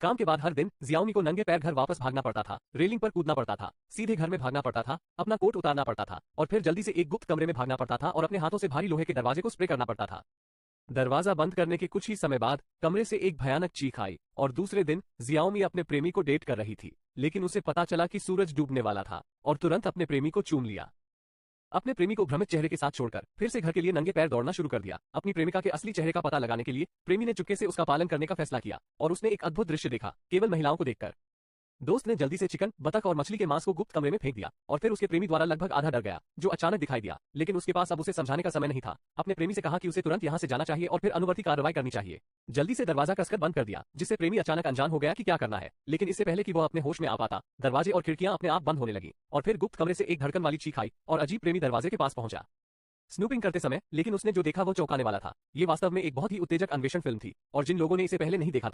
काम के बाद हर दिन जियाओमी को नंगे पैर घर वापस भागना पड़ता था, रेलिंग पर कूदना पड़ता था, सीधे घर में भागना पड़ता था, अपना कोट उतारना पड़ता था और फिर जल्दी से एक गुप्त कमरे में भागना पड़ता था और अपने हाथों से भारी लोहे के दरवाजे को स्प्रे करना पड़ता था। दरवाजा बंद करने के कुछ ही समय बाद कमरे से एक भयानक चीख आई और दूसरे दिन जियाओमी अपने प्रेमी को डेट कर रही थी, लेकिन उसे पता चला कि सूरज डूबने वाला था और तुरंत अपने प्रेमी को चूम लिया। अपने प्रेमी को भ्रमित चेहरे के साथ छोड़कर फिर से घर के लिए नंगे पैर दौड़ना शुरू कर दिया। अपनी प्रेमिका के असली चेहरे का पता लगाने के लिए प्रेमी ने चुपके से उसका पालन करने का फैसला किया और उसने एक अद्भुत दृश्य देखा, केवल महिलाओं को देखकर। दोस्त ने जल्दी से चिकन, बतख और मछली के मांस को गुप्त कमरे में फेंक दिया और फिर उसके प्रेमी द्वारा लगभग आधा डर गया, जो अचानक दिखाई दिया, लेकिन उसके पास अब उसे समझाने का समय नहीं था। अपने प्रेमी से कहा कि उसे तुरंत यहां से जाना चाहिए और फिर अनुवर्ती कार्रवाई करनी चाहिए। जल्दी से दरवाजा कसकर बंद कर दिया, जिससे प्रेमी अचानक अनजान हो गया कि क्या करना है, लेकिन इससे पहले कि वह अपने होश में आ पाता, दरवाजे और खिड़कियां अपने आप बंद होने लगी और फिर गुप्त कमरे से एक धड़कन वाली चीख आई और अजीब प्रेमी दरवाजे के पास पहुंचा स्नूपिंग करते समय, लेकिन उसने जो देखा वो चौंकाने वाला था। ये वास्तव में एक बहुत ही उत्तेजक अन्वेषण फिल्म थी और जिन लोगों ने इसे पहले नहीं देखा था